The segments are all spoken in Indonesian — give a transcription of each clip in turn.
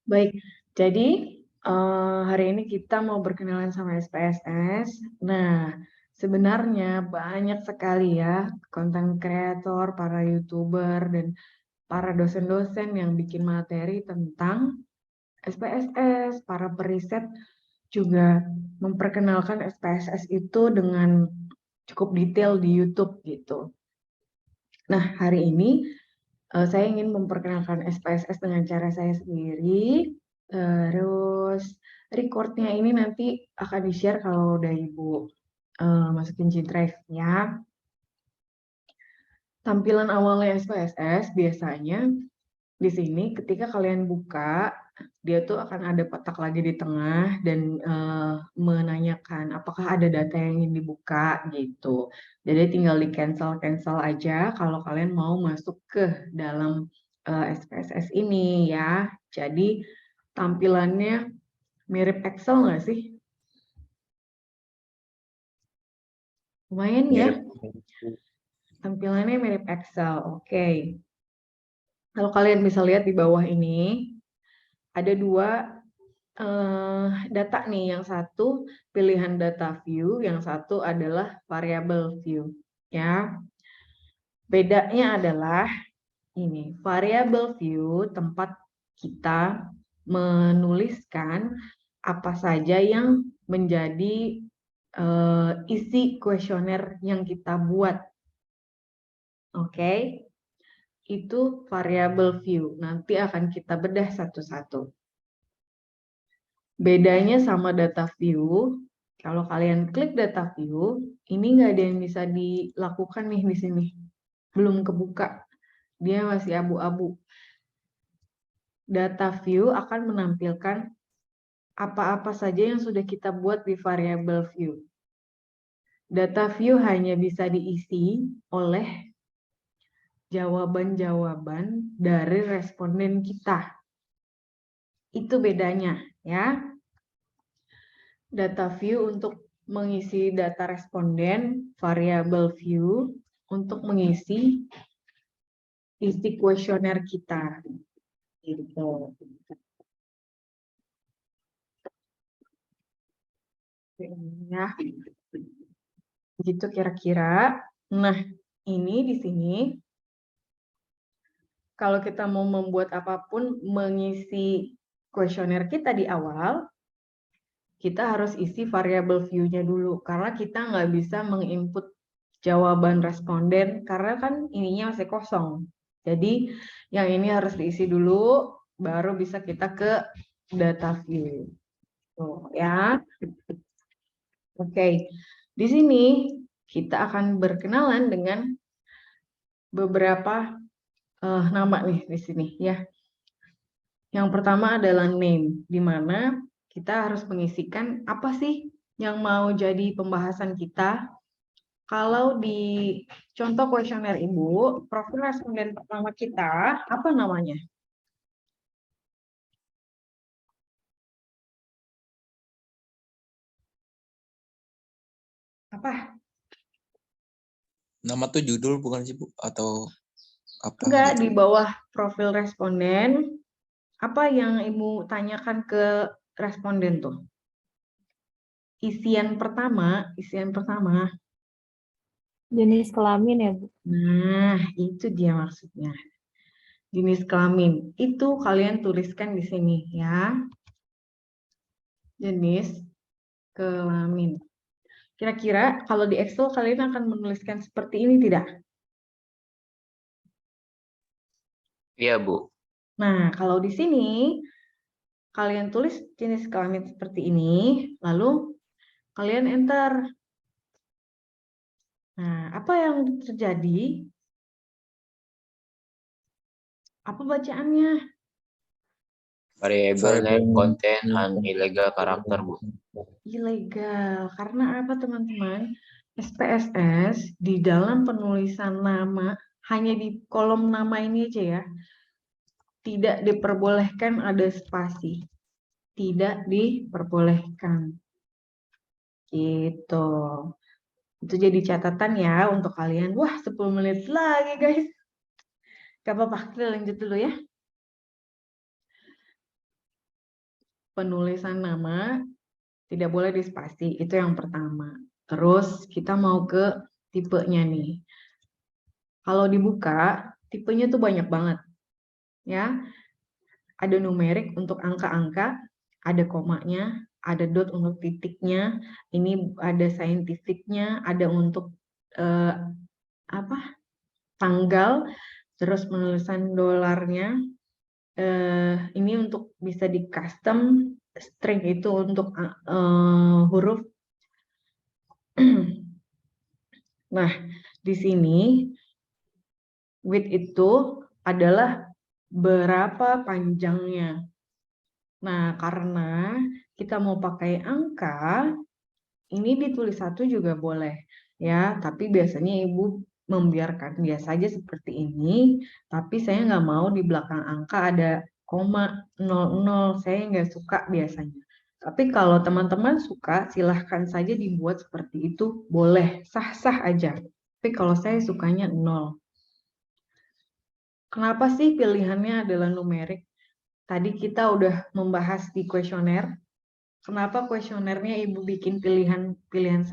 Baik, jadi hari ini kita mau berkenalan sama SPSS. Nah, sebenarnya banyak sekali ya konten kreator, para YouTuber, dan para dosen-dosen yang bikin materi tentang SPSS. Para periset juga memperkenalkan SPSS itu dengan cukup detail di YouTube gitu. Nah, hari ini saya ingin memperkenalkan SPSS dengan cara saya sendiri. Terus recordnya ini nanti akan di-share kalau udah Ibu masukin G Drive ya. Tampilan awalnya SPSS biasanya di sini ketika kalian buka, dia tuh akan ada kotak lagi di tengah dan menanyakan apakah ada data yang ingin dibuka gitu. Jadi tinggal di cancel aja kalau kalian mau masuk ke dalam SPSS ini ya. Jadi tampilannya mirip Excel nggak sih? Lumayan ya, Mirip. tampilannya mirip Excel. Oke. Kalau kalian bisa lihat di bawah ini, ada dua data nih, yang satu pilihan data view, yang satu adalah variable view ya. Bedanya adalah ini, variable view tempat kita menuliskan apa saja yang menjadi isi kuesioner yang kita buat. Oke. Itu variable view. Nanti akan kita bedah satu-satu. Bedanya sama data view, kalau kalian klik data view, ini nggak ada yang bisa dilakukan nih di sini. Belum kebuka. Dia masih abu-abu. Data view akan menampilkan apa-apa saja yang sudah kita buat di variable view. Data view hanya bisa diisi oleh jawaban-jawaban dari responden kita. Itu bedanya ya. Data view untuk mengisi data responden, variable view untuk mengisi isi kuesioner kita. Gitu. Ya, gitu kira-kira. Nah, ini di sini kalau kita mau membuat apapun mengisi kuesioner kita di awal, kita harus isi variable view-nya dulu karena kita nggak bisa menginput jawaban responden karena kan ininya masih kosong. Jadi yang ini harus diisi dulu, baru bisa kita ke data view. Tuh, ya. Oke, di sini kita akan berkenalan dengan beberapa nama nih di sini ya. Yang pertama adalah name, di mana kita harus mengisikan apa sih yang mau jadi pembahasan kita. Kalau di contoh kuesioner Ibu, profil responden pertama kita apa namanya? Apa? Nama tuh judul bukan sih Bu? Atau apa Enggak, gitu? di bawah profil responden, apa yang Ibu tanyakan ke responden tuh? Isian pertama. Jenis kelamin ya, Bu? Nah, itu dia maksudnya. Jenis kelamin. Itu kalian tuliskan di sini ya. Jenis kelamin. Kira-kira kalau di Excel kalian akan menuliskan seperti ini tidak? Iya Bu. Nah, kalau di sini kalian tulis jenis kelamin seperti ini, lalu kalian enter. Nah, apa yang terjadi? Apa bacaannya? Variable name contain an illegal character Bu. Ilegal. Karena apa, teman-teman? SPSS di dalam penulisan nama, hanya di kolom nama ini aja ya, tidak diperbolehkan ada spasi. Tidak diperbolehkan. Gitu. Itu jadi catatan ya untuk kalian. Wah, 10 menit lagi, guys. Gak apa-apa, kita lanjut dulu ya. penulisan nama tidak boleh dispasi, itu yang pertama. Terus kita mau ke tipenya nih. Kalau dibuka, tipenya tuh banyak banget. Ya, ada numerik untuk angka-angka, ada komanya, ada dot untuk titiknya, ini ada saintifiknya, ada untuk tanggal, terus penulisan dolarnya. Ini untuk bisa di custom, string itu untuk huruf. Nah, di sini width itu adalah berapa panjangnya. Nah, karena kita mau pakai angka, ini ditulis satu juga boleh ya, tapi biasanya ibu membiarkan dia saja seperti ini, tapi saya nggak mau di belakang angka ada koma 00, saya nggak suka biasanya. Tapi kalau teman-teman suka, silahkan saja dibuat seperti itu, boleh, sah-sah aja. Tapi kalau saya sukanya 0. Kenapa sih pilihannya adalah numerik? Tadi kita udah membahas di kuesioner. Kenapa kuesionernya ibu bikin pilihan 1,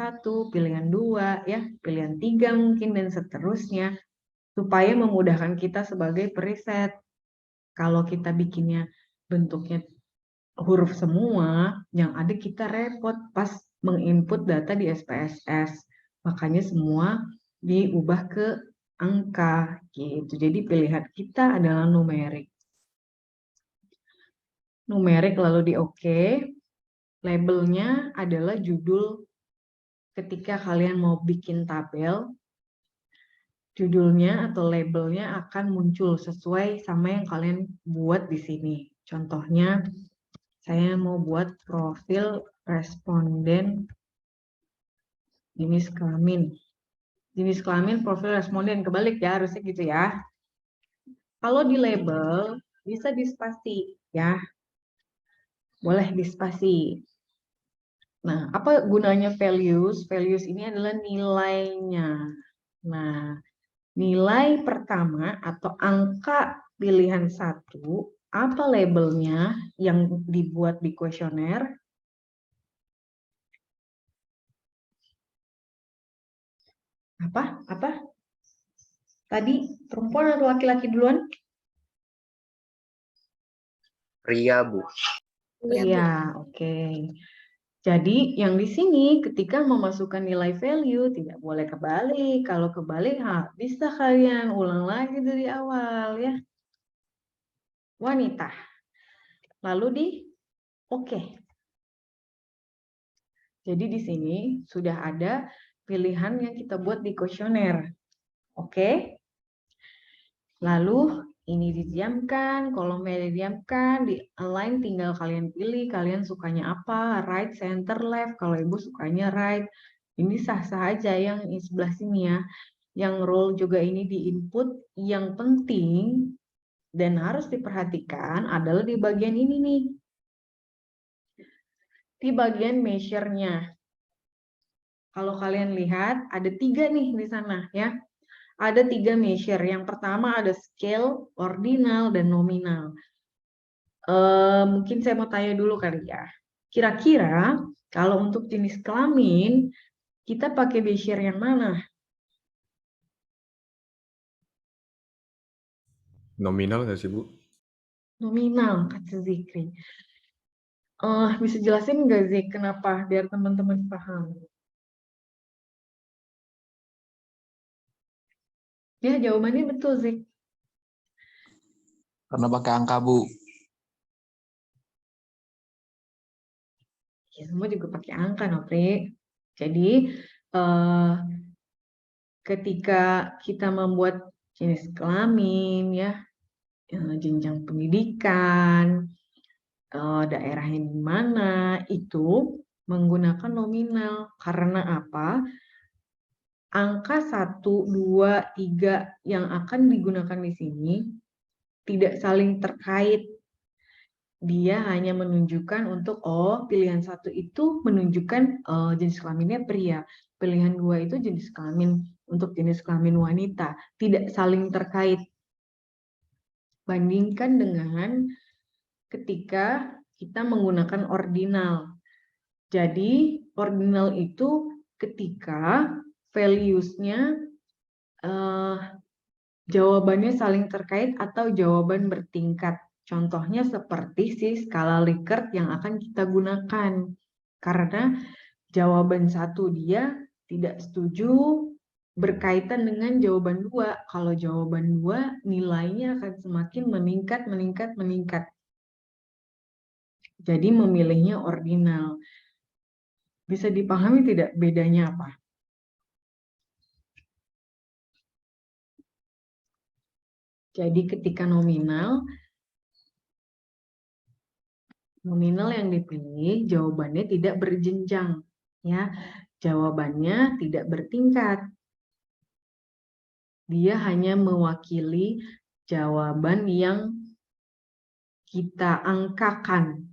pilihan 2, ya, pilihan 3 mungkin, dan seterusnya. Supaya memudahkan kita sebagai periset. Kalau kita bikinnya bentuknya huruf semua, yang ada kita repot pas menginput data di SPSS. Makanya semua diubah ke angka gitu. Jadi pilihan kita adalah numerik. Numerik lalu di oke. Labelnya adalah judul. Ketika kalian mau bikin tabel, judulnya atau labelnya akan muncul sesuai sama yang kalian buat di sini. Contohnya, saya mau buat profil responden jenis kelamin. Jenis kelamin, profil responden, kebalik ya, harusnya gitu ya. Kalau di label, bisa dispasi ya. Boleh dispasi. Nah, apa gunanya values? Values ini adalah nilainya. Nah, nilai pertama atau angka pilihan 1, apa labelnya yang dibuat di kuesioner? Apa? Tadi perempuan atau laki-laki duluan? Pria, Bu. Iya, oke. Jadi yang di sini ketika memasukkan nilai value tidak boleh kebalik. Kalau kebalik bisa kalian ulang lagi dari awal ya. Wanita. Lalu di oke. Jadi di sini sudah ada pilihan yang kita buat di kuesioner. Oke. Lalu ini didiamkan, kolomnya didiamkan, di align tinggal kalian pilih, kalian sukanya apa, right, center, left, kalau ibu sukanya right. Ini sah-sah aja yang di sebelah sini ya. Yang role juga ini di input, yang penting dan harus diperhatikan adalah di bagian ini nih. Di bagian measure-nya. Kalau kalian lihat, ada 3 nih di sana ya. Ada 3 measure. Yang pertama ada scale, ordinal, dan nominal. Mungkin saya mau tanya dulu kali ya. Kira-kira kalau untuk jenis kelamin, kita pakai measure yang mana? Nominal nggak sih, Bu? Nominal, kata Zikri. Bisa jelasin nggak, Zik, kenapa? Biar teman-teman paham. Ya, jawabannya betul, Zik. Karena pakai angka, Bu. Ya, semua juga pakai angka, Nopri. Jadi, ketika kita membuat jenis kelamin, ya, jenjang pendidikan, daerahnya di mana, itu menggunakan nominal. Karena apa? Angka 1, 2, 3 yang akan digunakan di sini tidak saling terkait. Dia hanya menunjukkan untuk, pilihan 1 itu menunjukkan jenis kelaminnya pria. Pilihan 2 itu jenis kelamin untuk jenis kelamin wanita. Tidak saling terkait. Bandingkan dengan ketika kita menggunakan ordinal. Jadi ordinal itu ketika values-nya jawabannya saling terkait atau jawaban bertingkat. Contohnya seperti si skala Likert yang akan kita gunakan. Karena jawaban 1 dia tidak setuju berkaitan dengan jawaban 2. Kalau jawaban 2 nilainya akan semakin meningkat. Jadi memilihnya ordinal. Bisa dipahami tidak bedanya apa? Jadi ketika nominal yang dipilih jawabannya tidak berjenjang, ya. Jawabannya tidak bertingkat. Dia hanya mewakili jawaban yang kita angkakan.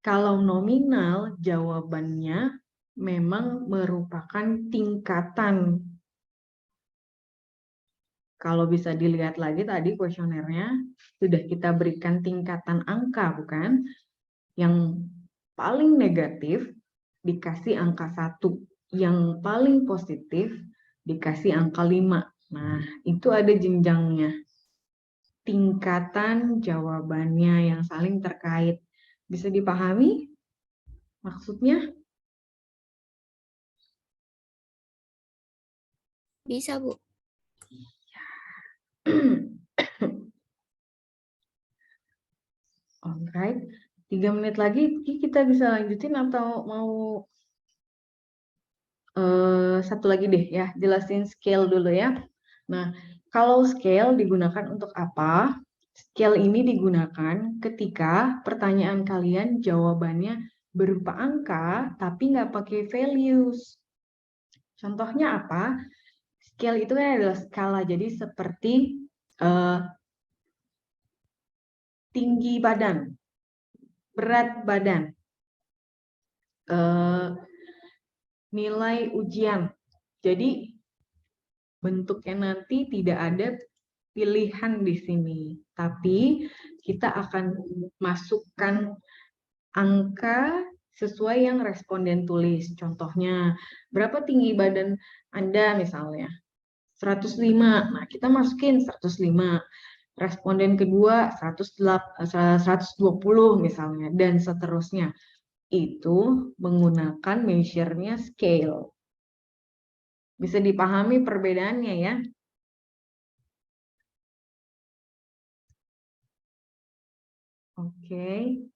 Kalau nominal jawabannya memang merupakan tingkatan. Kalau bisa dilihat lagi tadi kuesionernya, sudah kita berikan tingkatan angka, bukan? Yang paling negatif dikasih angka 1. Yang paling positif dikasih angka 5. Nah, itu ada jenjangnya. Tingkatan jawabannya yang saling terkait. Bisa dipahami maksudnya? Bisa, Bu. Alright, 3 menit lagi kita bisa lanjutin atau mau satu lagi deh ya, jelasin scale dulu ya. Nah, kalau scale digunakan untuk apa? Scale ini digunakan ketika pertanyaan kalian jawabannya berupa angka tapi nggak pakai values. Contohnya apa? Scale itu kan adalah skala, jadi seperti tinggi badan, berat badan, nilai ujian. Jadi bentuknya nanti tidak ada pilihan di sini, tapi kita akan masukkan angka sesuai yang responden tulis. Contohnya, berapa tinggi badan Anda misalnya? 105. Nah, kita masukin 105. Responden kedua 120 misalnya, dan seterusnya. Itu menggunakan measure-nya scale. Bisa dipahami perbedaannya ya? Oke.